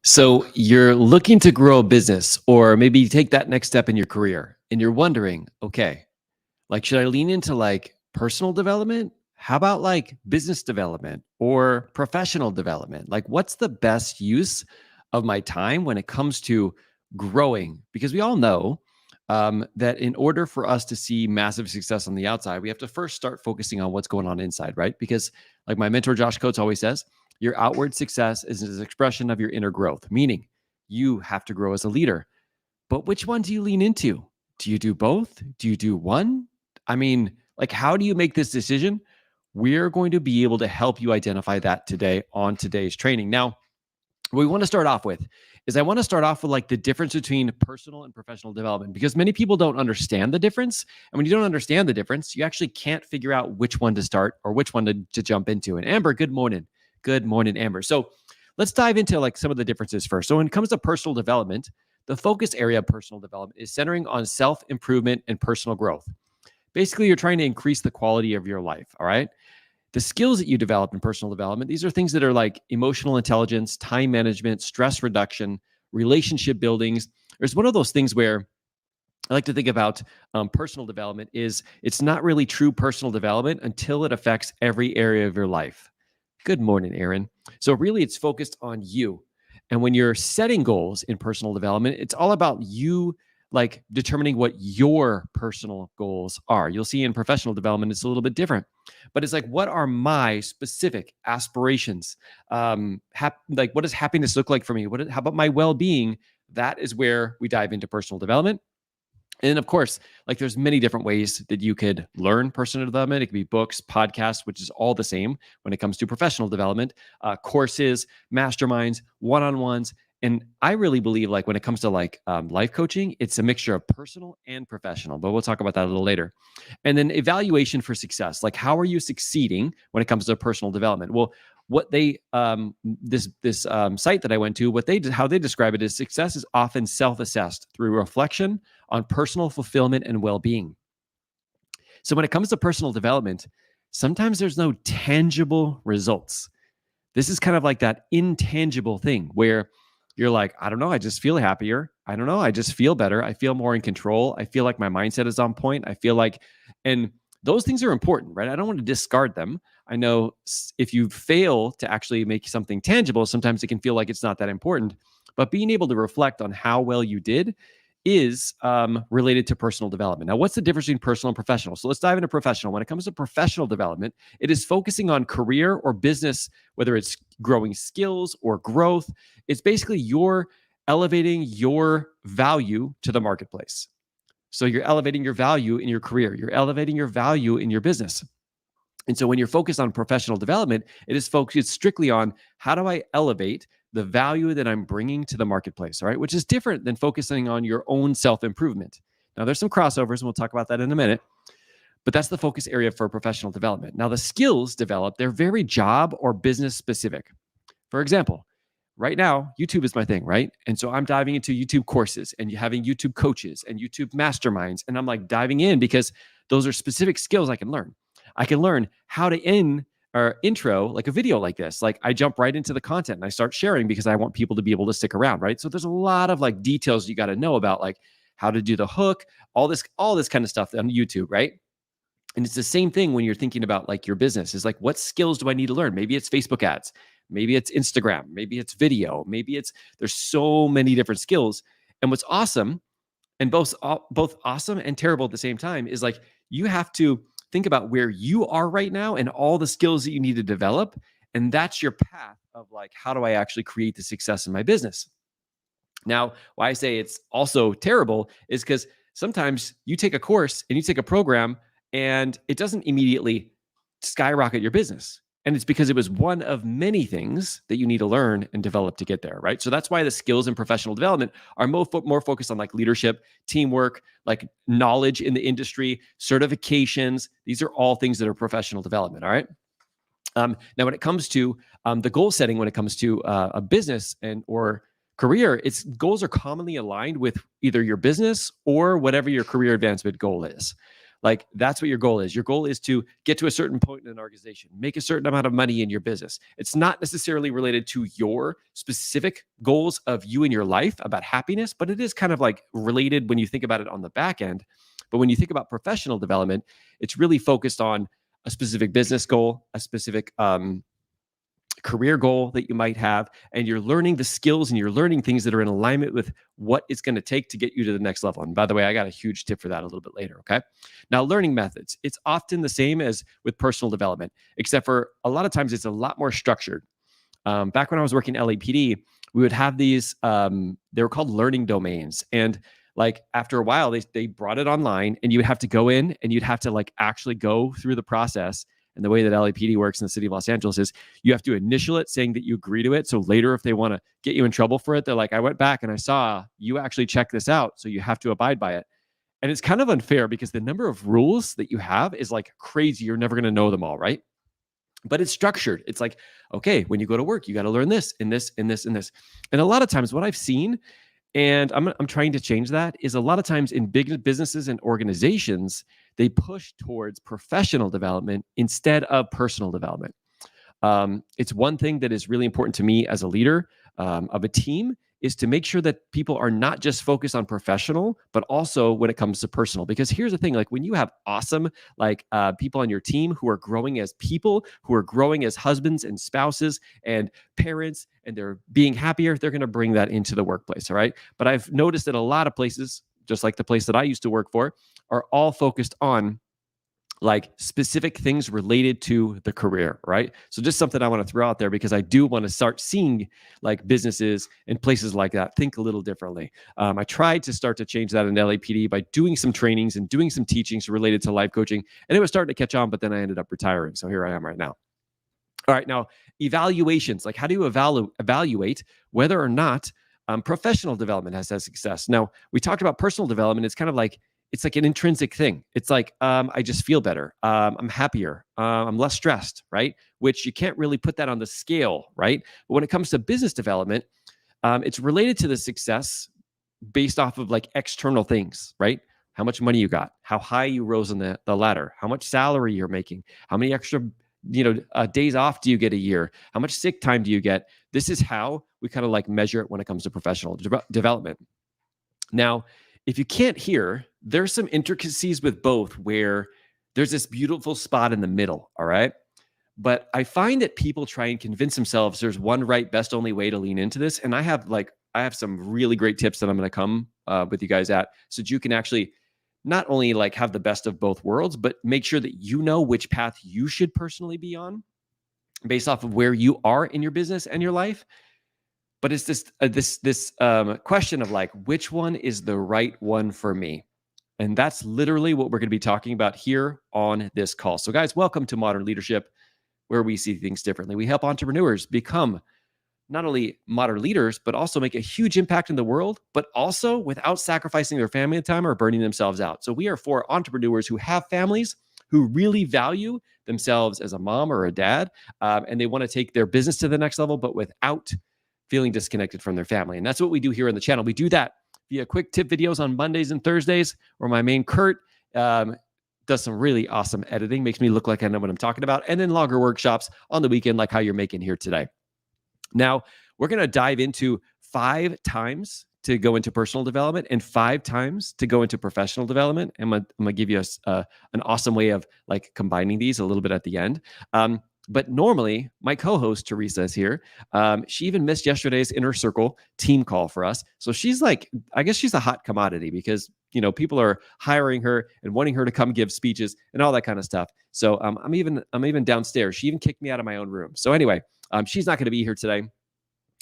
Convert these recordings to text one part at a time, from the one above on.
So you're looking to grow a business or maybe take that next step in your career and you're wondering, okay, like should I lean into like personal development? How about like business development or professional development? Like what's the best use of my time when it comes to growing? Because we all know that in order for us to see massive success on the outside, we have to first start focusing on what's going on inside, right? Because like my mentor Josh Coates always says, your outward success is an expression of your inner growth, meaning you have to grow as a leader. But which one do you lean into? Do you do both? Do you do one? I mean, like, how do you make this decision? We're going to be able to help you identify that today on today's training. Now, what we want to start off with is I want to start off with like the difference between personal and professional development because many people don't understand the difference. And when you don't understand the difference, you actually can't figure out which one to start or which one to jump into. And Amber, good morning. Good morning, Amber. So let's dive into like some of the differences first. So when it comes to personal development, the focus area of personal development is centering on self-improvement and personal growth. Basically, you're trying to increase the quality of your life, all right? The skills that you develop in personal development, these are things that are like emotional intelligence, time management, stress reduction, relationship buildings. There's one of those things where I like to think about personal development is it's not really true personal development until it affects every area of your life. Good morning, Aaron. So really it's focused on you. And when you're setting goals in personal development, it's all about you like determining what your personal goals are. You'll see in professional development, it's a little bit different, but it's like, what are my specific aspirations? Like, what does happiness look like for me? How about my well-being? That is where we dive into personal development. And of course, like there's many different ways that you could learn personal development. It could be books, podcasts, which is all the same when it comes to professional development, courses, masterminds, one-on-ones. And I really believe like when it comes to like life coaching, it's a mixture of personal and professional, but we'll talk about that a little later. And then evaluation for success. Like how are you succeeding when it comes to personal development? Well, what they this site that I went to, how they describe it is success is often self-assessed through reflection on personal fulfillment and well-being. So when it comes to personal development, sometimes there's no tangible results. This is kind of like that intangible thing where you're like, I don't know, I just feel happier. I don't know, I just feel better. I feel more in control. I feel like my mindset is on point. I feel like, and those things are important, right? I don't want to discard them. I know if you fail to actually make something tangible, sometimes it can feel like it's not that important. But being able to reflect on how well you did is related to personal development. Now, what's the difference between personal and professional? So let's dive into professional. When it comes to professional development, it is focusing on career or business, whether it's growing skills or growth. It's basically you're elevating your value to the marketplace. So you're elevating your value in your career. You're elevating your value in your business. And so when you're focused on professional development, it is focused strictly on how do I elevate the value that I'm bringing to the marketplace, all right? Which is different than focusing on your own self-improvement. Now, there's some crossovers, and we'll talk about that in a minute, but that's the focus area for professional development. Now, the skills developed, they're very job or business specific. For example, right now, YouTube is my thing, right? And so I'm diving into YouTube courses and having YouTube coaches and YouTube masterminds, and I'm like diving in because those are specific skills I can learn. I can learn how to intro like a video like this. Like I jump right into the content and I start sharing because I want people to be able to stick around, right? So there's a lot of like details you got to know about like how to do the hook, all this kind of stuff on YouTube, right? And it's the same thing when you're thinking about like your business is like, what skills do I need to learn? Maybe it's Facebook ads, maybe it's Instagram, maybe it's video, there's so many different skills. And what's awesome and both awesome and terrible at the same time is like, you have to think about where you are right now and all the skills that you need to develop. And that's your path of like, how do I actually create the success in my business? Now, why I say it's also terrible is because sometimes you take a course and you take a program and it doesn't immediately skyrocket your business. And it's because it was one of many things that you need to learn and develop to get there, right? So that's why the skills in professional development are more focused on like leadership, teamwork, like knowledge in the industry, certifications. These are all things that are professional development, all right? Now, when it comes to the goal setting, when it comes to a business or career, its goals are commonly aligned with either your business or whatever your career advancement goal is. Like that's what your goal is. Your goal is to get to a certain point in an organization, make a certain amount of money in your business. It's not necessarily related to your specific goals of you in your life about happiness, but it is kind of like related when you think about it on the back end. But when you think about professional development, it's really focused on a specific business goal, a specific career goal that you might have, and you're learning the skills and you're learning things that are in alignment with what it's going to take to get you to the next level. And by the way, I got a huge tip for that a little bit later. Okay. Now, learning methods, it's often the same as with personal development, except for a lot of times it's a lot more structured. Back when I was working at LAPD, we would have these, they were called learning domains. And like after a while, they brought it online and you would have to go in and you'd have to like actually go through the process. And the way that LAPD works in the city of Los Angeles is you have to initial it saying that you agree to it. So later, if they want to get you in trouble for it, they're like, I went back and I saw you actually check this out. So you have to abide by it. And it's kind of unfair because the number of rules that you have is like crazy. You're never going to know them all, right? But it's structured. It's like, okay, when you go to work, you got to learn this and this and this and this. And a lot of times what I've seen, and I'm trying to change that, is a lot of times in big businesses and organizations, they push towards professional development instead of personal development. It's one thing that is really important to me as a leader of a team is to make sure that people are not just focused on professional, but also when it comes to personal. Because here's the thing, like when you have awesome people on your team who are growing as people, who are growing as husbands and spouses and parents, and they're being happier, they're going to bring that into the workplace, all right? But I've noticed that a lot of places, just like the place that I used to work for, are all focused on like specific things related to the career, right? So just something I want to throw out there because I do want to start seeing like businesses and places like that think a little differently. I tried to start to change that in LAPD by doing some trainings and doing some teachings related to life coaching, and it was starting to catch on, but then I ended up retiring. So here I am right now. All right, now evaluations, like how do you evaluate whether or not professional development has had success? Now, we talked about personal development. It's kind of like, it's like an intrinsic thing. It's like, I just feel better. I'm happier. I'm less stressed, right? Which you can't really put that on the scale, right? But when it comes to business development, it's related to the success based off of like external things, right? How much money you got, how high you rose on the ladder, how much salary you're making, how many extra days off do you get a year, how much sick time do you get? This is how we kind of like measure it when it comes to professional development. Now, if you can't hear, there's some intricacies with both where there's this beautiful spot in the middle, all right? But I find that people try and convince themselves there's one right, best, only way to lean into this. And I have some really great tips that I'm going to come with you guys at so that you can actually not only like have the best of both worlds, but make sure that you know which path you should personally be on based off of where you are in your business and your life. But it's this question of like, which one is the right one for me? And that's literally what we're going to be talking about here on this call. So guys, welcome to Modern Leadership, where we see things differently. We help entrepreneurs become not only modern leaders, but also make a huge impact in the world, but also without sacrificing their family time or burning themselves out. So we are for entrepreneurs who have families, who really value themselves as a mom or a dad, and they want to take their business to the next level, but without feeling disconnected from their family. And that's what we do here on the channel. We do that via quick tip videos on Mondays and Thursdays, where my main Kurt does some really awesome editing, makes me look like I know what I'm talking about, and then longer workshops on the weekend, like how you're making here today. Now, we're going to dive into 5 times to go into personal development and 5 times to go into professional development. And I'm going to give you an awesome way of like combining these a little bit at the end. But normally, my co-host, Teresa, is here. She even missed yesterday's Inner Circle team call for us. So she's like, I guess she's a hot commodity because, people are hiring her and wanting her to come give speeches and all that kind of stuff. So I'm even downstairs. She even kicked me out of my own room. So anyway, she's not going to be here today,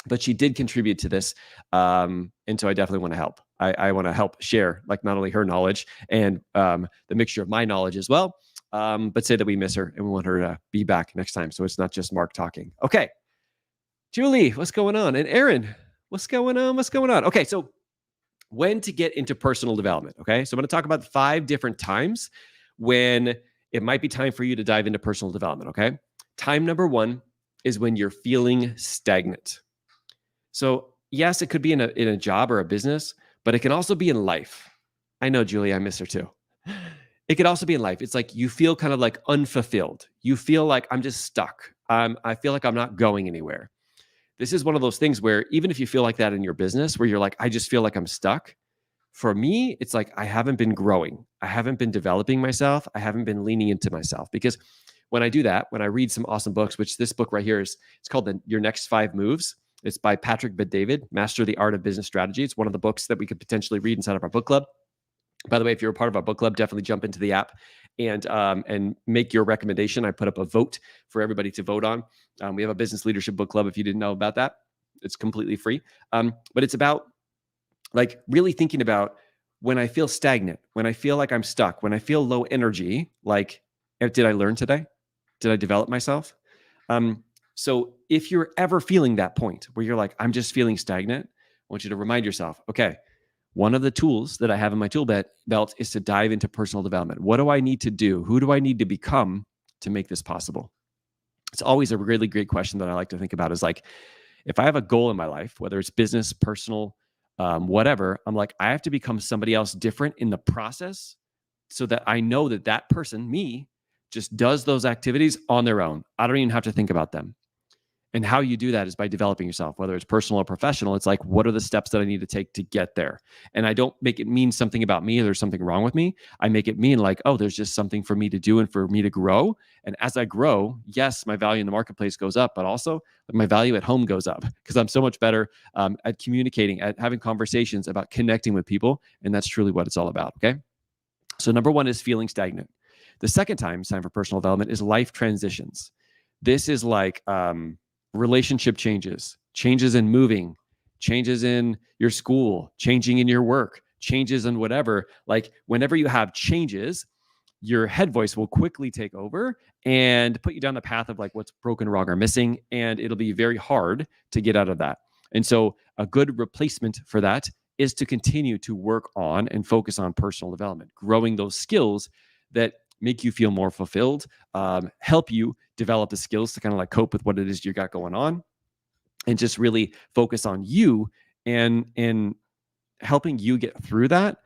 but she did contribute to this. And so I definitely want to help. I want to help share like not only her knowledge and the mixture of my knowledge as well, but say that we miss her and we want her to be back next time. So it's not just Mark talking. Okay. Julie, what's going on? And Aaron, what's going on? Okay. So when to get into personal development. Okay. So I'm going to talk about 5 different times when it might be time for you to dive into personal development. Okay. Time number 1 is when you're feeling stagnant. So yes, it could be in a job or a business, but it can also be in life. I know, Julie, I miss her too. It could also be in life. It's like you feel kind of like unfulfilled. You feel like I'm just stuck. I feel like I'm not going anywhere. This is one of those things where even if you feel like that in your business, where you're like, I just feel like I'm stuck. For me, it's like I haven't been growing. I haven't been developing myself. I haven't been leaning into myself. Because when I do that, when I read some awesome books, which this book right here is, it's called Your Next 5 Moves. It's by Patrick Bet-David, Master the Art of Business Strategy. It's one of the books that we could potentially read inside of our book club. By the way, if you're a part of our book club, definitely jump into the app and make your recommendation. I put up a vote for everybody to vote on. We have a business leadership book club. If you didn't know about that, it's completely free. But it's about like really thinking about when I feel stagnant, when I feel like I'm stuck, when I feel low energy, like, did I learn today? Did I develop myself? So if you're ever feeling that point where you're like, I'm just feeling stagnant, I want you to remind yourself, okay, one of the tools that I have in my tool belt is to dive into personal development. What do I need to do? Who do I need to become to make this possible? It's always a really great question that I like to think about is like, if I have a goal in my life, whether it's business, personal, whatever, I'm like, I have to become somebody else different in the process so that I know that that person, me, just does those activities on their own. I don't even have to think about them. And how you do that is by developing yourself, whether it's personal or professional. It's like, what are the steps that I need to take to get there? And I don't make it mean something about me or there's something wrong with me. I make it mean like, oh, there's just something for me to do and for me to grow. And as I grow, yes, my value in the marketplace goes up, but also my value at home goes up because I'm so much better at communicating, at having conversations, about connecting with people. And that's truly what it's all about. Okay. So number one is feeling stagnant. The second time for personal development is life transitions. This is like, relationship changes in moving, changes in your school, changing in your work, changes in whatever. Like whenever you have changes, your head voice will quickly take over and put you down the path of like what's broken, wrong, or missing. And it'll be very hard to get out of that. And so a good replacement for that is to continue to work on and focus on personal development, growing those skills that make you feel more fulfilled, help you develop the skills to kind of like cope with what it is you got going on, and just really focus on you and helping you get through that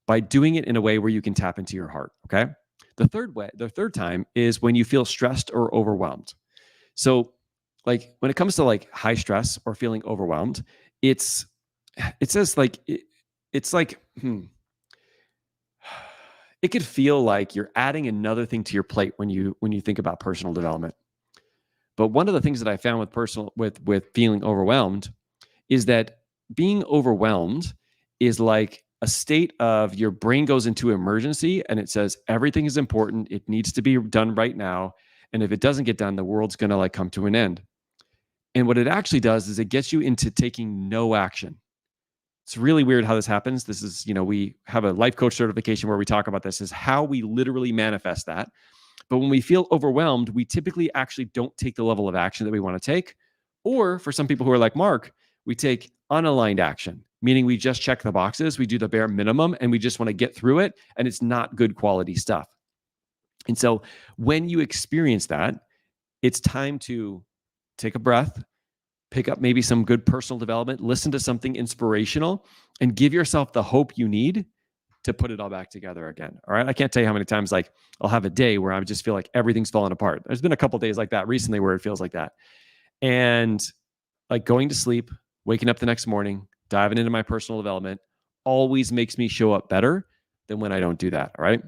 by doing it in a way where you can tap into your heart. Okay. The third time is when you feel stressed or overwhelmed. So like when it comes to like high stress or feeling overwhelmed, it says like, it's like, it could feel like you're adding another thing to your plate when you think about personal development. But one of the things that I found with feeling overwhelmed is that being overwhelmed is like a state of your brain goes into emergency and it says everything is important. It needs to be done right now. And if it doesn't get done, the world's going to like come to an end. And what it actually does is it gets you into taking no action. It's really weird how this happens. This is, we have a life coach certification where we talk about this, is how we literally manifest that. But when we feel overwhelmed, we typically actually don't take the level of action that we want to take. Or for some people who are like Mark, we take unaligned action, meaning we just check the boxes, we do the bare minimum, and we just want to get through it. And it's not good quality stuff. And so when you experience that, it's time to take a breath, pick up maybe some good personal development, listen to something inspirational, and give yourself the hope you need to put it all back together again. All right. I can't tell you how many times like I'll have a day where I just feel like everything's falling apart. There's been a couple of days like that recently where it feels like that. And like going to sleep, waking up the next morning, diving into my personal development always makes me show up better than when I don't do that. All right.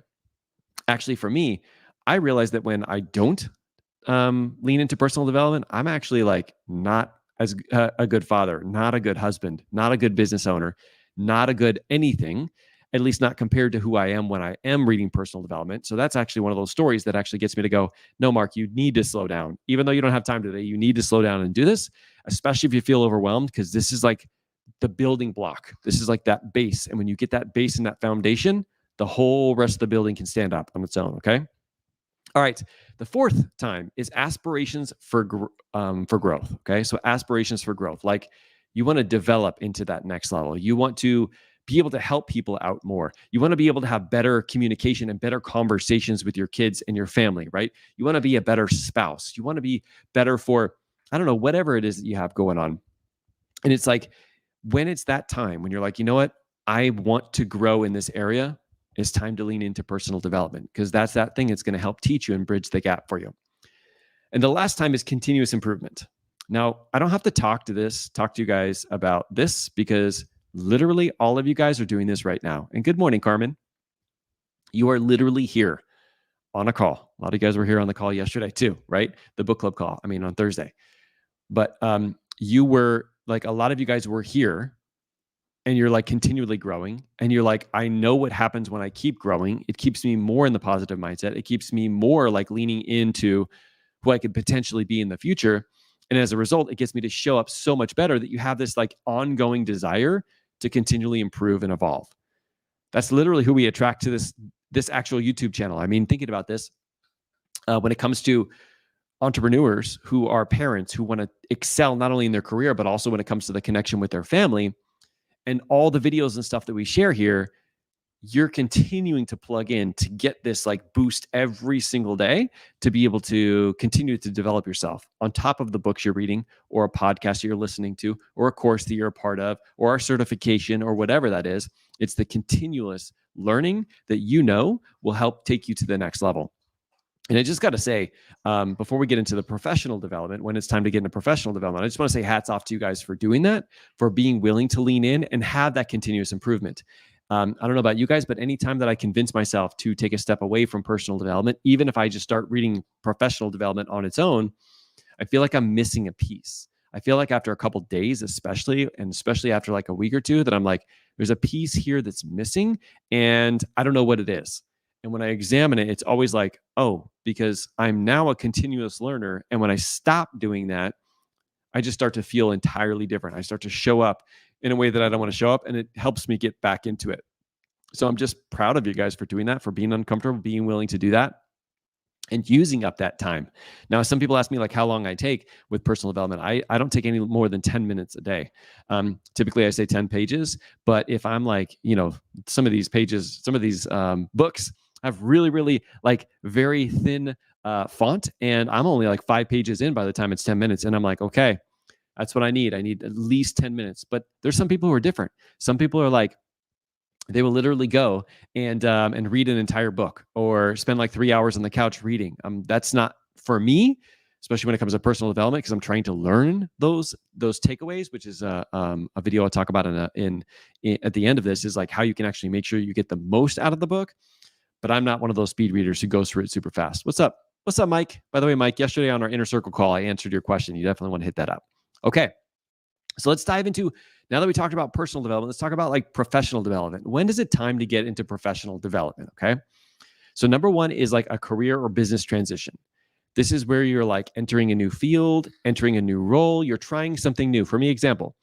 Actually, for me, I realize that when I don't lean into personal development, I'm actually like not as a good father, not a good husband, not a good business owner, not a good anything, at least not compared to who I am when I am reading personal development. So that's actually one of those stories that actually gets me to go, no, Mark, you need to slow down. Even though you don't have time today, you need to slow down and do this, especially if you feel overwhelmed, because this is like the building block. This is like that base. And when you get that base and that foundation, the whole rest of the building can stand up on its own. Okay. All right. The fourth time is aspirations for growth. Okay. So aspirations for growth, like you want to develop into that next level. You want to be able to help people out more. You want to be able to have better communication and better conversations with your kids and your family, right? You want to be a better spouse. You want to be better for, I don't know, whatever it is that you have going on. And it's like, when it's that time when you're like, you know what? I want to grow in this area. it's time to lean into personal development, because that's that thing that's going to help teach you and bridge the gap for you. And the last time is continuous improvement. Now, I don't have to talk to you guys about this, because literally all of you guys are doing this right now. And good morning, Carmen. You are literally here on a call. A lot of you guys were here on the call yesterday too, right? The book club call, on Thursday. But you were like, a lot of you guys were here, and you're like continually growing. And you're like, I know what happens when I keep growing. It keeps me more in the positive mindset. It keeps me more like leaning into who I could potentially be in the future. And as a result, it gets me to show up so much better that you have this like ongoing desire to continually improve and evolve. That's literally who we attract to this actual YouTube channel. Thinking about this, when it comes to entrepreneurs who are parents who want to excel not only in their career, but also when it comes to the connection with their family, and all the videos and stuff that we share here, you're continuing to plug in to get this like boost every single day to be able to continue to develop yourself on top of the books you're reading, or a podcast you're listening to, or a course that you're a part of, or our certification, or whatever that is. It's the continuous learning that will help take you to the next level. And I just got to say, before we get into the professional development, when it's time to get into professional development, I just want to say hats off to you guys for doing that, for being willing to lean in and have that continuous improvement. I don't know about you guys, but anytime that I convince myself to take a step away from personal development, even if I just start reading professional development on its own, I feel like I'm missing a piece. I feel like after a couple of days, especially after like a week or two, that I'm like, there's a piece here that's missing, and I don't know what it is. And when I examine it, it's always like, oh, because I'm now a continuous learner. And when I stop doing that, I just start to feel entirely different. I start to show up in a way that I don't want to show up, and it helps me get back into it. So I'm just proud of you guys for doing that, for being uncomfortable, being willing to do that, and using up that time. Now, some people ask me like how long I take with personal development. I don't take any more than 10 minutes a day. Typically I say 10 pages, but if I'm like, some of these pages, some of these books have really, really like very thin font, and I'm only like 5 pages in by the time it's 10 minutes. And I'm like, okay, that's what I need. I need at least 10 minutes. But there's some people who are different. Some people are like, they will literally go and read an entire book, or spend like 3 hours on the couch reading. That's not for me, especially when it comes to personal development, because I'm trying to learn those takeaways, which is a video I'll talk about in at the end of this, is like how you can actually make sure you get the most out of the book. But I'm not one of those speed readers who goes through it super fast. What's up? What's up, Mike? By the way, Mike, yesterday on our Inner Circle call, I answered your question. You definitely want to hit that up. Okay. So let's dive into, now that we talked about personal development, let's talk about like professional development. When is it time to get into professional development? Okay. So number one is like a career or business transition. This is where you're like entering a new field, entering a new role. You're trying something new. For me, example,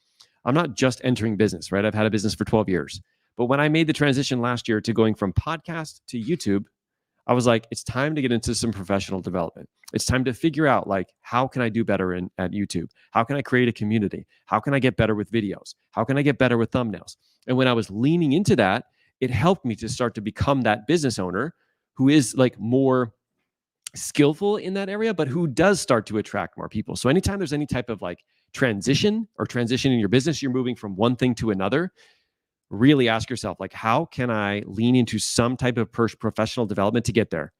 I'm not just entering business, right? I've had a business for 12 years. But when I made the transition last year to going from podcast to YouTube, I was like, it's time to get into some professional development. It's time to figure out like, how can I do better at YouTube? How can I create a community? How can I get better with videos? How can I get better with thumbnails? And when I was leaning into that, it helped me to start to become that business owner who is like more skillful in that area, but who does start to attract more people. So anytime there's any type of like transition in your business, you're moving from one thing to another, really ask yourself, like, how can I lean into some type of professional development to get there?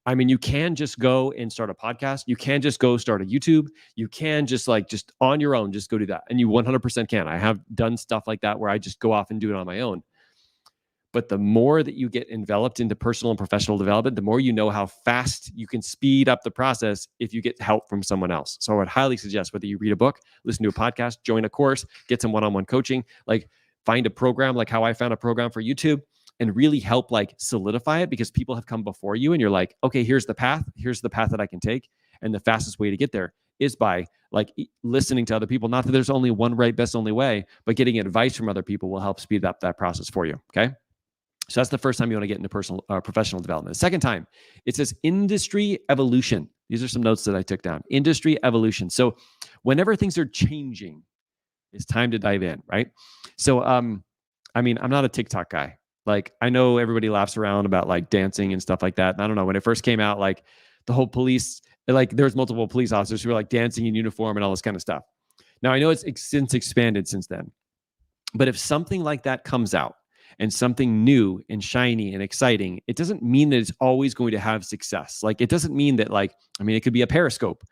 You can just go and start a podcast. You can just go start a YouTube. You can just on your own, just go do that. And you 100% can. I have done stuff like that where I just go off and do it on my own. But the more that you get enveloped into personal and professional development, the more you know how fast you can speed up the process if you get help from someone else. So I would highly suggest, whether you read a book, listen to a podcast, join a course, get some one-on-one coaching, like find a program like how I found a program for YouTube, and really help like solidify it, because people have come before you and you're like, okay, here's the path that I can take. And the fastest way to get there is by like listening to other people. Not that there's only one right, best only way, but getting advice from other people will help speed up that process for you. Okay. So that's the first time you want to get into professional development. The second time, it says industry evolution. These are some notes that I took down. Industry evolution. So whenever things are changing, it's time to dive in, right? So, I'm not a TikTok guy. Like, I know everybody laughs around about like dancing and stuff like that. And I don't know, when it first came out, like the whole police, like there's multiple police officers who were like dancing in uniform and all this kind of stuff. Now I know it's since expanded since then, but if something like that comes out and something new and shiny and exciting, it doesn't mean that it's always going to have success. Like, it doesn't mean that, like, I mean, it could be a Periscope,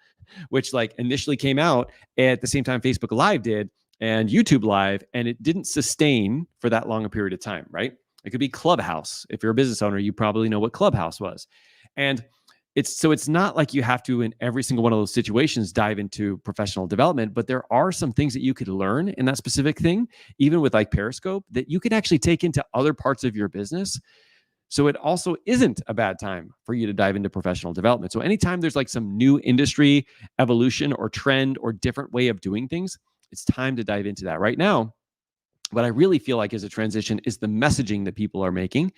which like initially came out at the same time Facebook Live did and YouTube Live, and it didn't sustain for that long a period of time, right? It could be Clubhouse. If you're a business owner, you probably know what Clubhouse was. And it's not like you have to, in every single one of those situations, dive into professional development, but there are some things that you could learn in that specific thing, even with like Periscope, that you can actually take into other parts of your business. So it also isn't a bad time for you to dive into professional development. So anytime there's like some new industry evolution or trend or different way of doing things, it's time to dive into that. Right now, what I really feel like is a transition is the messaging that people are making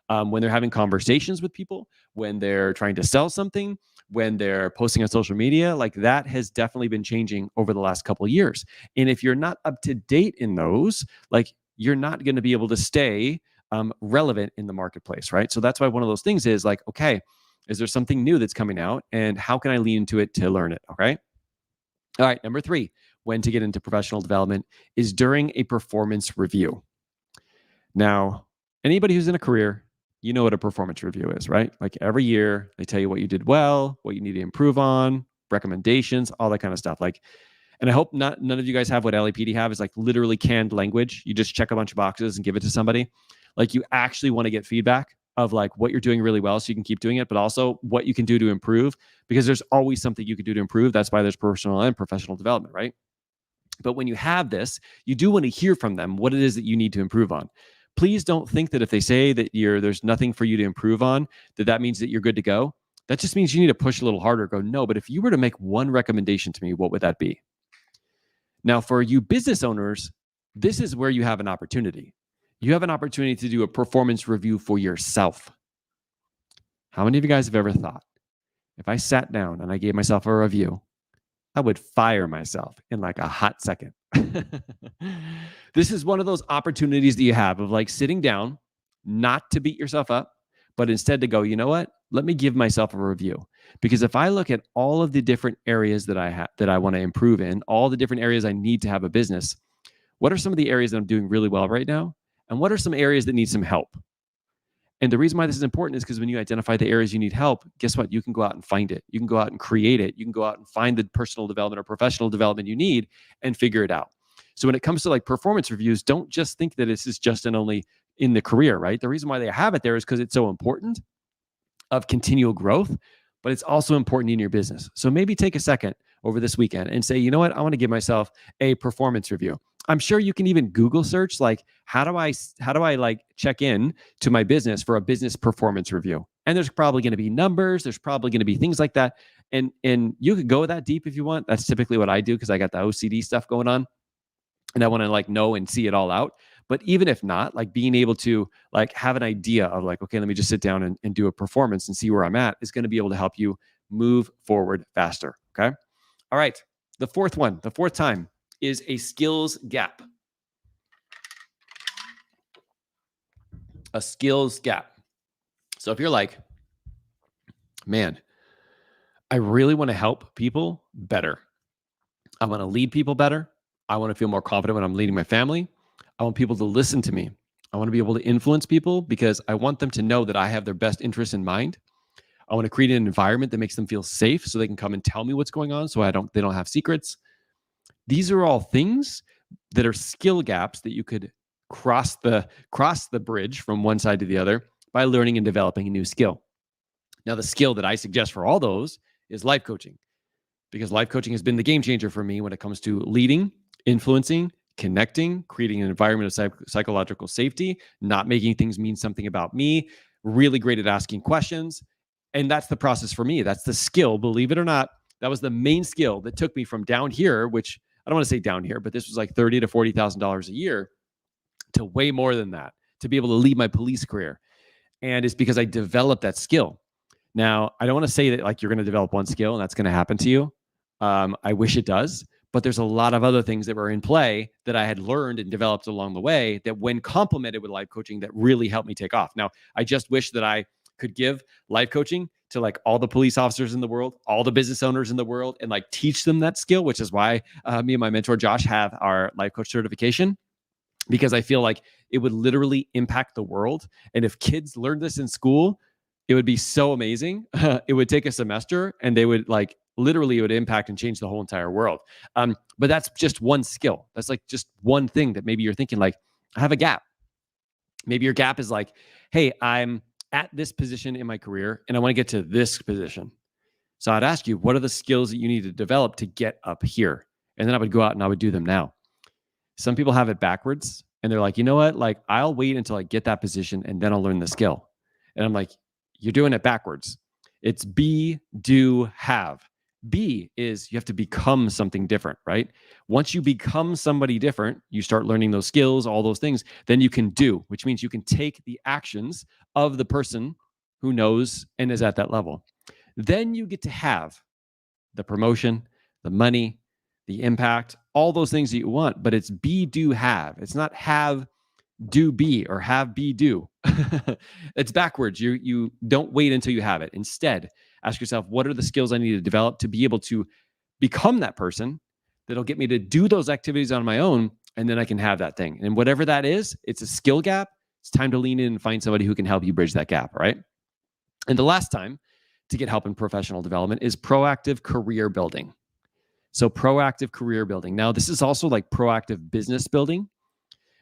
when they're having conversations with people, when they're trying to sell something, when they're posting on social media. Like, that has definitely been changing over the last couple of years. And if you're not up to date in those, like, you're not going to be able to stay relevant in the marketplace, right? So that's why one of those things is like, okay, is there something new that's coming out, and how can I lean into it to learn it? Okay. All right. Number 3, when to get into professional development is during a performance review. Now, anybody who's in a career, you know what a performance review is, right? Like, every year they tell you what you did well, what you need to improve on, recommendations, all that kind of stuff. Like, and I hope none of you guys have what LAPD have, is like literally canned language. You just check a bunch of boxes and give it to somebody. Like, you actually want to get feedback of like what you're doing really well so you can keep doing it, but also what you can do to improve, because there's always something you can do to improve. That's why there's personal and professional development, right? But when you have this, you do want to hear from them what it is that you need to improve on. Please don't think that if they say that there's nothing for you to improve on, that means that you're good to go. That just means you need to push a little harder. Go, no, but if you were to make one recommendation to me, what would that be? Now, for you business owners, this is where you have an opportunity. You have an opportunity to do a performance review for yourself. How many of you guys have ever thought, if I sat down and I gave myself a review, I would fire myself in like a hot second? This is one of those opportunities that you have of like sitting down, not to beat yourself up, but instead to go, you know what? Let me give myself a review. Because if I look at all of the different areas that I want to improve in, all the different areas I need to have a business, what are some of the areas that I'm doing really well right now? And what are some areas that need some help? And the reason why this is important is because when you identify the areas you need help, guess what? You can go out and find it. You can go out and create it. You can go out and find the personal development or professional development you need and figure it out. So when it comes to like performance reviews, don't just think that this is just and only in the career, right? The reason why they have it there is because it's so important of continual growth, but it's also important in your business. So maybe take a second over this weekend and say, you know what? I want to give myself a performance review. I'm sure you can even Google search, like, how do I like check in to my business for a business performance review? And there's probably going to be numbers. There's probably going to be things like that. And you could go that deep if you want. That's typically what I do, because I got the OCD stuff going on and I want to like know and see it all out. But even if not, like being able to like have an idea of like, okay, let me just sit down and do a performance and see where I'm at is going to be able to help you move forward faster. Okay. All right. The fourth time is a skills gap. A skills gap. So if you're like, man, I really want to help people better. I want to lead people better. I want to feel more confident when I'm leading my family. I want people to listen to me. I want to be able to influence people because I want them to know that I have their best interests in mind. I want to create an environment that makes them feel safe so they can come and tell me what's going on so they don't have secrets. These are all things that are skill gaps that you could cross the bridge from one side to the other by learning and developing a new skill. Now, the skill that I suggest for all those is life coaching, because life coaching has been the game changer for me when it comes to leading, influencing, connecting, creating an environment of psychological safety, not making things mean something about me, really great at asking questions. And that's the process for me. That's the skill, believe it or not. That was the main skill that took me from down here, which I don't want to say down here, but this was like $30,000 to $40,000 a year, to way more than that, to be able to lead my police career. And it's because I developed that skill. Now, I don't want to say that like you're going to develop one skill and that's going to happen to you. I wish it does, but there's a lot of other things that were in play that I had learned and developed along the way that, when complemented with life coaching, that really helped me take off. Now, I just wish that I could give life coaching to like all the police officers in the world, all the business owners in the world, and like teach them that skill, which is why me and my mentor Josh have our life coach certification. because I feel like it would literally impact the world. And if kids learned this in school, it would be so amazing. It would take a semester and they would like literally it would impact and change the whole entire world. But that's just one skill. That's like just one thing that maybe you're thinking like, I have a gap. Maybe your gap is like, hey, I'm at this position in my career and I want to get to this position. So I'd ask you, what are the skills that you need to develop to get up here? And then I would go out and I would do them now. Some people have it backwards and they're like, you know what? Like, I'll wait until I get that position and then I'll learn the skill. And I'm like, you're doing it backwards. It's be, do, have. Be is you have to become something different, right? Once you become somebody different, you start learning those skills, all those things, then you can do, which means you can take the actions of the person who knows and is at that level. Then you get to have the promotion, the money, the impact, all those things that you want, but it's be, do, have. It's not have, do, be, or have, be, do. It's backwards. You don't wait until you have it. Instead, ask yourself, what are the skills I need to develop to be able to become that person that'll get me to do those activities on my own, and then I can have that thing. And whatever that is, it's a skill gap. It's time to lean in and find somebody who can help you bridge that gap, right? And the last time to get help in professional development is proactive career building. So proactive career building. Now, this is also like proactive business building,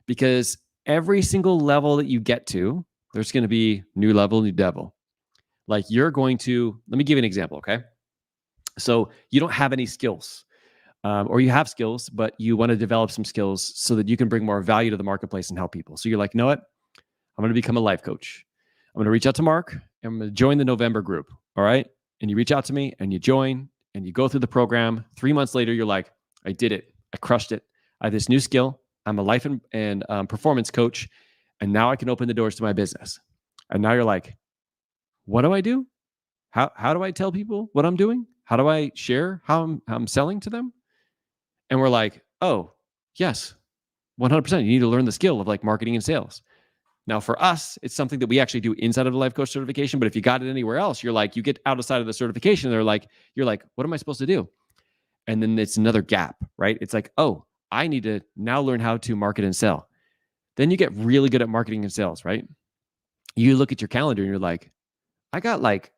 because every single level that you get to, there's going to be new level, new devil. Like you're going to, let me give you an example, okay? So you don't have any skills, or you have skills, but you want to develop some skills so that you can bring more value to the marketplace and help people. So you're like, you know what? I'm going to become a life coach. I'm going to reach out to Mark and I'm going to join the November group. All right. And you reach out to me and you join and you go through the program. 3 months later, you're like, I did it. I crushed it. I have this new skill. I'm a life and performance coach. And now I can open the doors to my business. And now you're like, what do I do? How do I tell people what I'm doing? How do I share how I'm selling to them? And we're like, oh, yes, 100%. You need to learn the skill of like marketing and sales. Now, for us, it's something that we actually do inside of the life coach certification. But if you got it anywhere else, you're like, you get outside of the certification, you're like, what am I supposed to do? And then it's another gap, right? It's like, oh, I need to now learn how to market and sell. Then you get really good at marketing and sales, right? You look at your calendar and you're like, I got like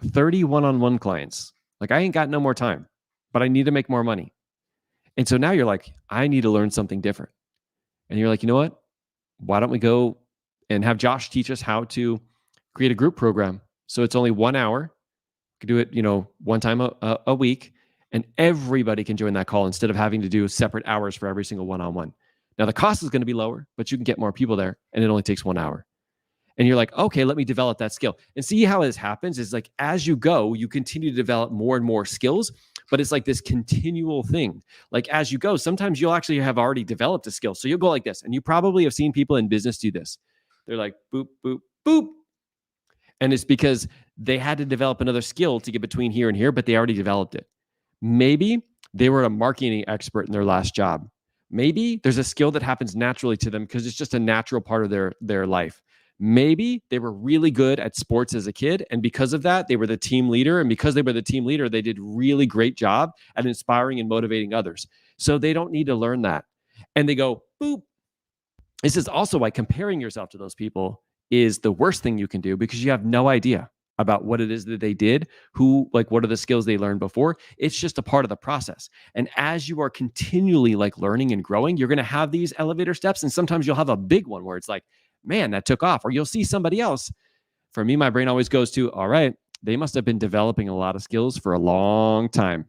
30 one-on-one clients. Like I ain't got no more time, but I need to make more money. And so now you're like, I need to learn something different. And you're like, you know what? Why don't we go and have Josh teach us how to create a group program? So it's only 1 hour. You can do it, one time a week, and everybody can join that call instead of having to do separate hours for every single one-on-one. Now the cost is going to be lower, but you can get more people there, and it only takes 1 hour. And you're like, okay, let me develop that skill. And see how this happens is like, as you go, you continue to develop more and more skills, but it's like this continual thing. Like as you go, sometimes you'll actually have already developed a skill. So you'll go like this, and you probably have seen people in business do this. They're like, boop, boop, boop. And it's because they had to develop another skill to get between here and here, but they already developed it. Maybe they were a marketing expert in their last job. Maybe there's a skill that happens naturally to them because it's just a natural part of their life. Maybe they were really good at sports as a kid, and because of that, they were the team leader. And because they were the team leader, they did really great job at inspiring and motivating others. So they don't need to learn that. And they go, boop. This is also why comparing yourself to those people is the worst thing you can do, because you have no idea about what it is that they did, what are the skills they learned before. It's just a part of the process. And as you are continually like learning and growing, you're going to have these elevator steps. And sometimes you'll have a big one where it's like, man, that took off. Or you'll see somebody else. For me, my brain always goes to, all right, they must have been developing a lot of skills for a long time.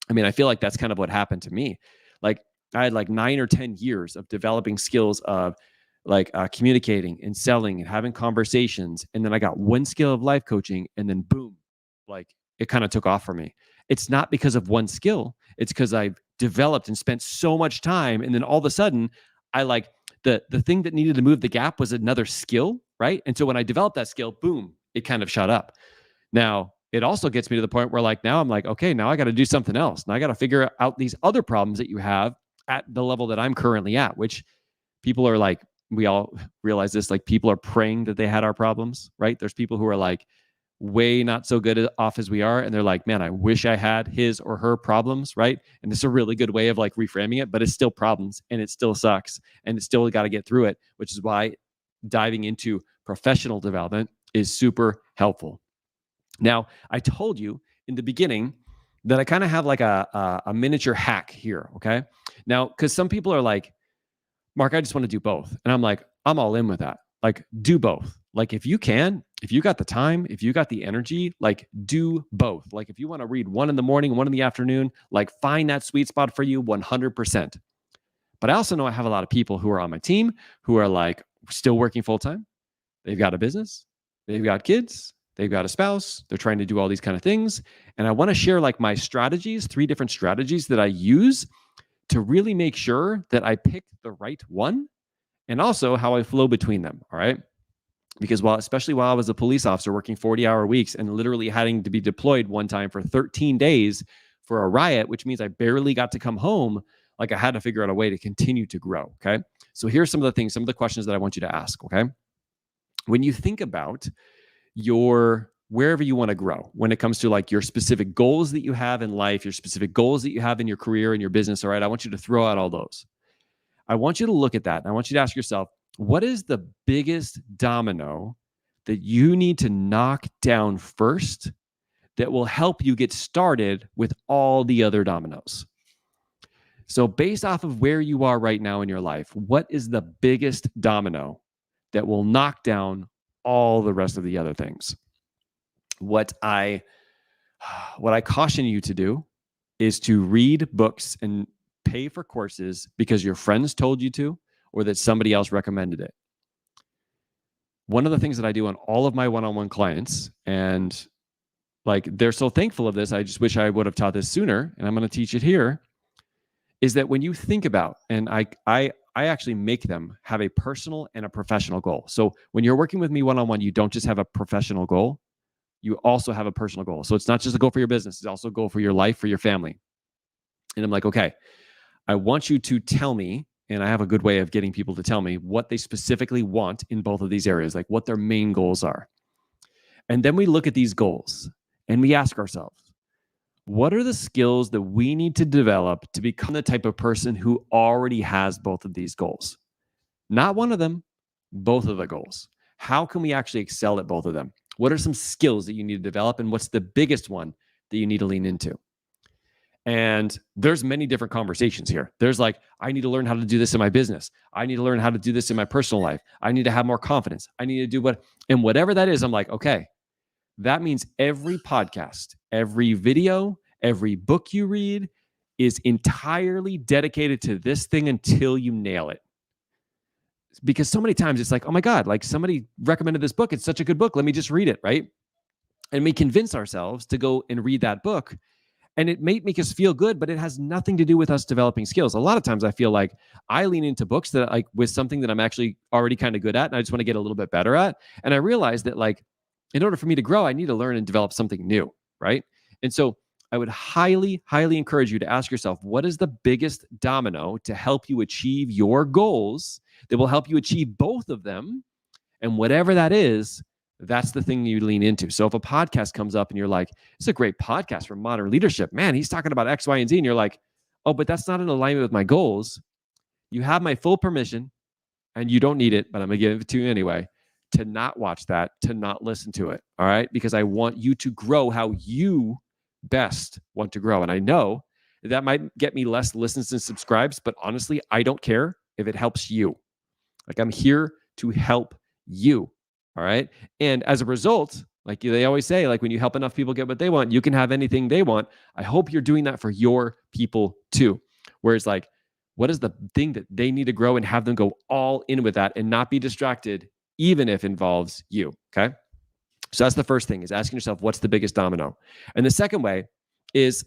I mean, I feel like that's kind of what happened to me. Like I had like 9 or 10 years of developing skills of like communicating and selling and having conversations. And then I got one skill of life coaching, and then boom, like it kind of took off for me. It's not because of one skill. It's because I've developed and spent so much time. And then all of a sudden I like the thing that needed to move the gap was another skill, right? And so when I developed that skill, boom, it kind of shot up. Now, it also gets me to the point where like now I'm like, okay, now I got to do something else. Now I got to figure out these other problems that you have at the level that I'm currently at, which people are like, we all realize this, like people are praying that they had our problems, right? There's people who are like, way not so good off as we are, and they're like, man, I wish I had his or her problems, right? And this is a really good way of like reframing it, but it's still problems and it still sucks and it's still got to get through it, which is why diving into professional development is super helpful. Now, I told you in the beginning that I kind of have like a miniature hack here, okay? Now, because some people are like, Mark, I just want to do both. And I'm like, I'm all in with that. Like, do both. Like, if you can, if you got the time, if you got the energy, like, do both. Like, if you want to read one in the morning, one in the afternoon, like, find that sweet spot for you 100%. But I also know I have a lot of people who are on my team who are like still working full time. They've got a business, they've got kids, they've got a spouse, they're trying to do all these kind of things. And I want to share like my strategies, 3 different strategies that I use to really make sure that I pick the right one, and also how I flow between them. All right. Because especially while I was a police officer working 40-hour weeks and literally having to be deployed one time for 13 days for a riot, which means I barely got to come home, like I had to figure out a way to continue to grow. Okay. So here's some of the things, some of the questions that I want you to ask. Okay. When you think about wherever you want to grow, when it comes to like your specific goals that you have in life, your specific goals that you have in your career and your business, all right, I want you to throw out all those. I want you to look at that. And I want you to ask yourself, what is the biggest domino that you need to knock down first that will help you get started with all the other dominoes? So based off of where you are right now in your life, what is the biggest domino that will knock down all the rest of the other things? What I caution you to do is to read books and pay for courses because your friends told you to, or that somebody else recommended it. One of the things that I do on all of my one-on-one clients, and like they're so thankful of this, I just wish I would have taught this sooner, and I'm going to teach it here, is that when you think about, and I actually make them have a personal and a professional goal. So when you're working with me one-on-one, you don't just have a professional goal, you also have a personal goal. So it's not just a goal for your business, it's also a goal for your life, for your family. And I'm like, okay, I want you to tell me, and I have a good way of getting people to tell me what they specifically want in both of these areas, like what their main goals are. And then we look at these goals and we ask ourselves, what are the skills that we need to develop to become the type of person who already has both of these goals? Not one of them, both of the goals. How can we actually excel at both of them? What are some skills that you need to develop? And what's the biggest one that you need to lean into? And there's many different conversations here. There's like, I need to learn how to do this in my business. I need to learn how to do this in my personal life. I need to have more confidence. I need to do and whatever that is, I'm like, okay, that means every podcast, every video, every book you read is entirely dedicated to this thing until you nail it. Because so many times it's like, oh my God, like somebody recommended this book. It's such a good book. Let me just read it, right? And we convince ourselves to go and read that book. And it may make us feel good, but it has nothing to do with us developing skills. A lot of times I feel like I lean into books that like with something that I'm actually already kind of good at and I just want to get a little bit better at. And I realize that like, in order for me to grow, I need to learn and develop something new, right? And so I would highly, highly encourage you to ask yourself, what is the biggest domino to help you achieve your goals that will help you achieve both of them? And whatever that is, that's the thing you lean into. So if a podcast comes up and you're like, it's a great podcast for modern leadership, man, he's talking about X, Y, and Z. And you're like, oh, but that's not in alignment with my goals. You have my full permission and you don't need it, but I'm going to give it to you anyway, to not watch that, to not listen to it. All right. Because I want you to grow how you best want to grow. And I know that might get me less listens and subscribes, but honestly, I don't care if it helps you. Like I'm here to help you. All right. And as a result, like they always say, like when you help enough people get what they want, you can have anything they want. I hope you're doing that for your people too. Whereas like, what is the thing that they need to grow and have them go all in with that and not be distracted, even if it involves you. Okay. So that's the first thing, is asking yourself, what's the biggest domino? And the second way is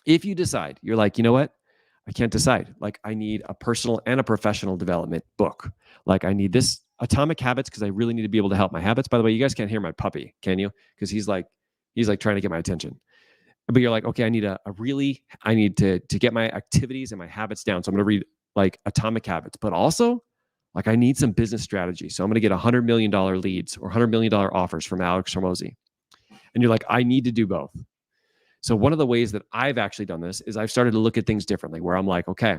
if you decide, you're like, you know what? I can't decide. Like I need a personal and a professional development book. Like I need this Atomic Habits because I really need to be able to help my habits. By the way, you guys can't hear my puppy, can you? Because he's like trying to get my attention. But you're like, okay, I need to get my activities and my habits down. So I'm going to read like Atomic Habits, but also Like I need some business strategy. So I'm going to get $100 million leads or $100 million offers from Alex Hormozy. And you're like, I need to do both. So one of the ways that I've actually done this is I've started to look at things differently where I'm like, okay,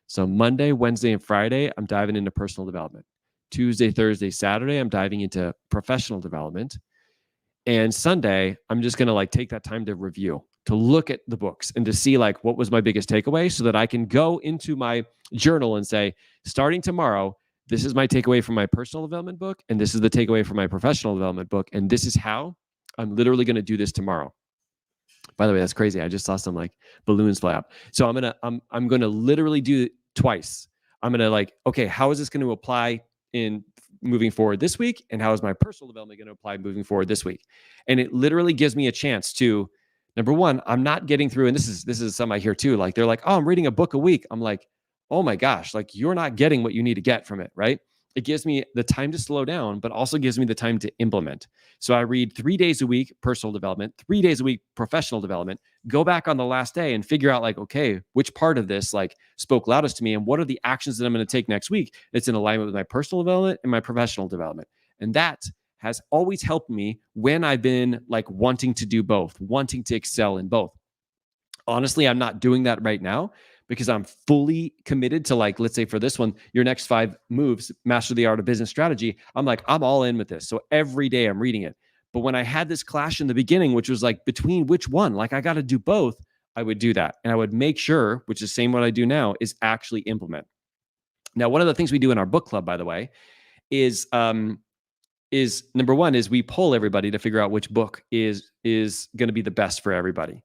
so Monday, Wednesday, and Friday, I'm diving into personal development. Tuesday, Thursday, Saturday, I'm diving into professional development. And Sunday, I'm just going to like take that time to review, to look at the books and to see like what was my biggest takeaway so that I can go into my journal and say, starting tomorrow, this is my takeaway from my personal development book. And this is the takeaway from my professional development book. And this is how I'm literally going to do this tomorrow. By the way, that's crazy. I just saw some like balloons fly up. So I'm gonna literally do it twice. I'm gonna like, okay, how is this going to apply in moving forward this week? And how is my personal development going to apply moving forward this week? And it literally gives me a chance to, number one, I'm not getting through, and this is something I hear too. Like they're like, oh, I'm reading a book a week. I'm like, oh my gosh, like you're not getting what you need to get from it, right? It gives me the time to slow down, but also gives me the time to implement. So I read 3 days a week, personal development, 3 days a week, professional development, go back on the last day and figure out like, okay, which part of this like spoke loudest to me and what are the actions that I'm going to take next week that's in alignment with my personal development and my professional development. And that has always helped me when I've been like wanting to do both, wanting to excel in both. Honestly, I'm not doing that right now because I'm fully committed to like, let's say for this one, your next 5 moves, master the art of business strategy. I'm like, I'm all in with this. So every day I'm reading it. But when I had this clash in the beginning, which was like between which one, like I got to do both, I would do that. And I would make sure, which is the same what I do now, is actually implement. Now, one of the things we do in our book club, by the way, is number one is we poll everybody to figure out which book is going to be the best for everybody.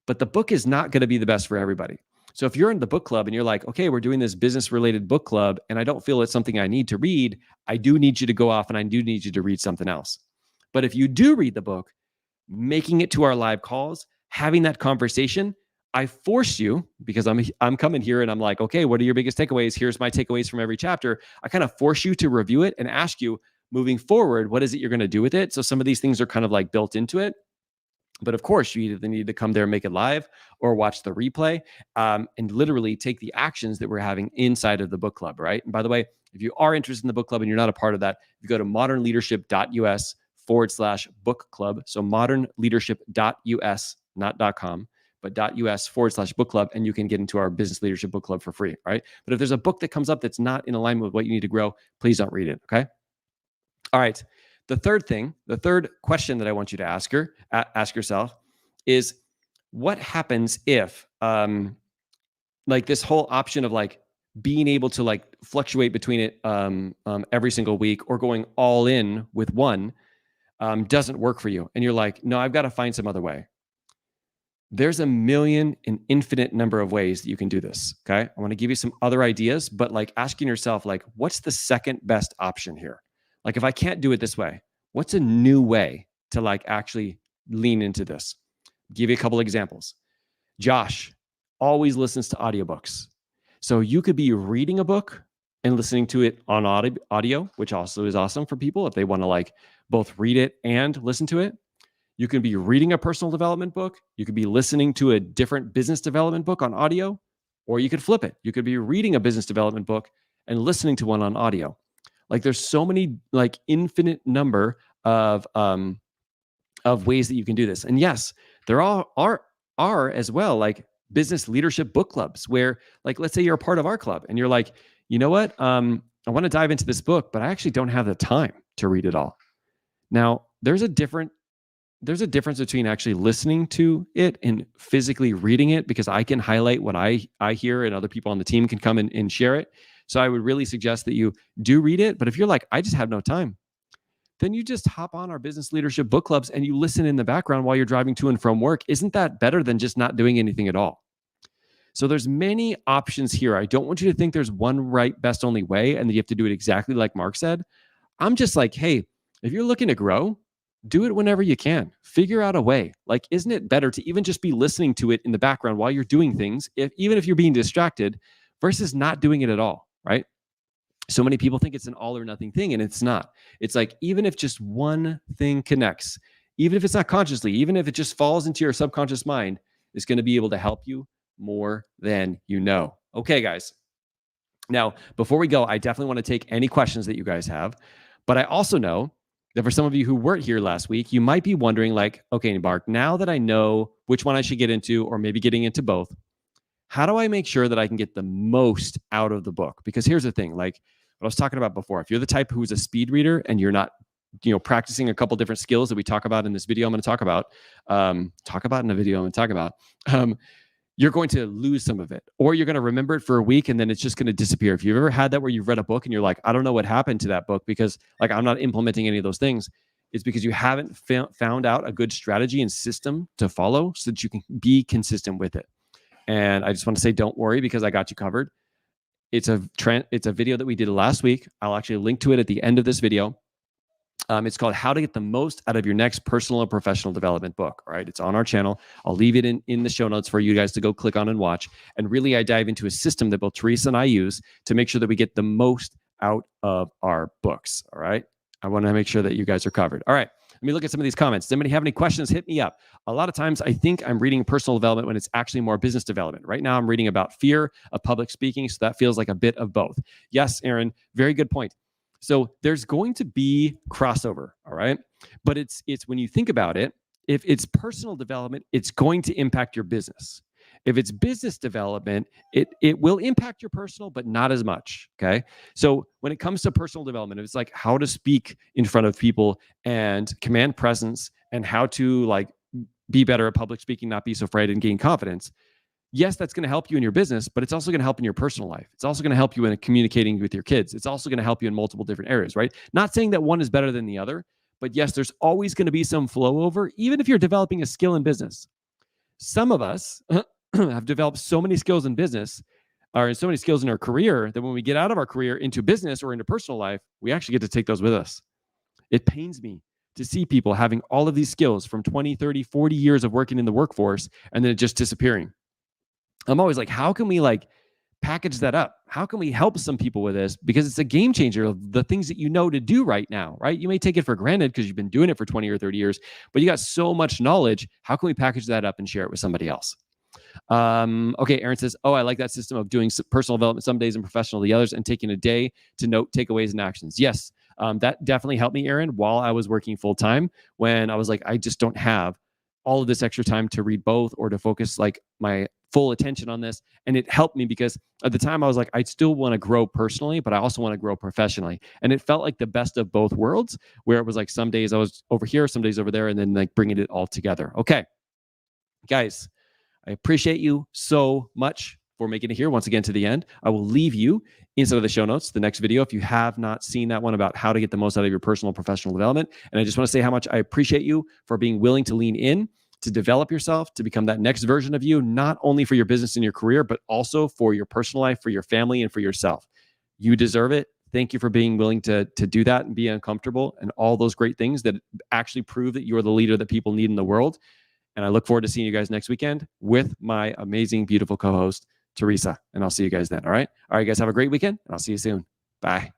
But the book is not going to be the best for everybody. So if you're in the book club and you're like, okay, we're doing this business related book club and I don't feel it's something I need to read, I do need you to go off and I do need you to read something else. But if you do read the book, making it to our live calls, having that conversation, I force you, because I'm coming here and I'm like, okay, what are your biggest takeaways? Here's my takeaways from every chapter. I kind of force you to review it and ask you moving forward, what is it you're going to do with it? So some of these things are kind of like built into it. But of course, you either need to come there and make it live or watch the replay and literally take the actions that we're having inside of the book club, right? And by the way, if you are interested in the book club and you're not a part of that, you go to modernleadership.us/book club. So modernleadership.us, not .com, but .us/book club, and you can get into our business leadership book club for free, right? But if there's a book that comes up that's not in alignment with what you need to grow, please don't read it, okay? All right. The third question that I want you to ask yourself is what happens if like this whole option of like being able to like fluctuate between it every single week or going all in with one doesn't work for you. And you're like, no, I've got to find some other way. There's a million and infinite number of ways that you can do this. Okay. I want to give you some other ideas, but like asking yourself, like, what's the second best option here? Like, if I can't do it this way, what's a new way to like actually lean into this? Give you a couple examples. Josh always listens to audiobooks. So you could be reading a book and listening to it on audio, which also is awesome for people if they want to like both read it and listen to it. You can be reading a personal development book. You could be listening to a different business development book on audio, or you could flip it. You could be reading a business development book and listening to one on audio. Like there's so many like infinite number of ways that you can do this. And yes, there are as well like business leadership book clubs where like, let's say you're a part of our club and you're like, you know what? I want to dive into this book, but I actually don't have the time to read it all. Now, there's a difference between actually listening to it and physically reading it, because I can highlight what I hear and other people on the team can come and share it. So I would really suggest that you do read it. But if you're like, I just have no time, then you just hop on our business leadership book clubs and you listen in the background while you're driving to and from work. Isn't that better than just not doing anything at all? So there's many options here. I don't want you to think there's one right, best, only way, and that you have to do it exactly like Mark said. I'm just like, hey, if you're looking to grow, do it whenever you can. Figure out a way. Like, isn't it better to even just be listening to it in the background while you're doing things, even if you're being distracted, versus not doing it at all, right? So many people think it's an all or nothing thing, and it's not. It's like, even if just one thing connects, even if it's not consciously, even if it just falls into your subconscious mind, it's going to be able to help you more than you know. Okay, guys. Now, before we go, I definitely want to take any questions that you guys have, but I also know that for some of you who weren't here last week, you might be wondering like, okay, Mark, now that I know which one I should get into, or maybe getting into both, how do I make sure that I can get the most out of the book? Because here's the thing, like what I was talking about before, if you're the type who's a speed reader and you're not, practicing a couple different skills that we talk about in this video, I'm going to talk about in a video I'm going to talk about, you're going to lose some of it, or you're going to remember it for a week and then it's just going to disappear. If you've ever had that where you've read a book and you're like, I don't know what happened to that book because like I'm not implementing any of those things, it's because you haven't found out a good strategy and system to follow so that you can be consistent with it. And I just want to say, don't worry, because I got you covered. It's a video that we did last week. I'll actually link to it at the end of this video. It's called How to Get the Most Out of Your Next Personal and Professional Development Book. All right. It's on our channel. I'll leave it in the show notes for you guys to go click on and watch. And really, I dive into a system that both Teresa and I use to make sure that we get the most out of our books. All right. I want to make sure that you guys are covered. All right. Let me look at some of these comments. Does anybody have any questions? Hit me up. A lot of times I think I'm reading personal development when it's actually more business development. Right now I'm reading about fear of public speaking. So that feels like a bit of both. Yes, Aaron, very good point. So there's going to be crossover, all right? But it's when you think about it, if it's personal development, it's going to impact your business. If it's business development, it will impact your personal, but not as much, okay? So when it comes to personal development, it's like how to speak in front of people and command presence and how to like be better at public speaking, not be so afraid and gain confidence. Yes, that's going to help you in your business, but it's also going to help in your personal life. It's also going to help you in communicating with your kids. It's also going to help you in multiple different areas, right? Not saying that one is better than the other, but yes, there's always going to be some flow over, even if you're developing a skill in business. Some of us have developed so many skills in business or so many skills in our career that when we get out of our career into business or into personal life, we actually get to take those with us. It pains me to see people having all of these skills from 20, 30, 40 years of working in the workforce and then it just disappearing. I'm always like, how can we like package that up? How can we help some people with this? Because it's a game changer of the things that you know to do right now, right? You may take it for granted because you've been doing it for 20 or 30 years, but you got so much knowledge. How can we package that up and share it with somebody else? Okay, Aaron says, oh, I like that system of doing personal development some days and professional the others and taking a day to note takeaways and actions. Yes, that definitely helped me, Aaron, while I was working full time when I was like, I just don't have all of this extra time to read both or to focus like my full attention on this. And it helped me because at the time I was like, I still want to grow personally, but I also want to grow professionally. And it felt like the best of both worlds where it was like some days I was over here, some days over there, and then like bringing it all together. Okay, guys, I appreciate you so much for making it here once again to the end. I will leave you inside of the show notes, the next video, if you have not seen that one about how to get the most out of your personal professional development. And I just want to say how much I appreciate you for being willing to lean in, to develop yourself, to become that next version of you, not only for your business and your career, but also for your personal life, for your family, and for yourself. You deserve it. Thank you for being willing to do that and be uncomfortable and all those great things that actually prove that you are the leader that people need in the world. And I look forward to seeing you guys next weekend with my amazing, beautiful co-host, Teresa. And I'll see you guys then. All right. All right, guys, have a great weekend and I'll see you soon. Bye.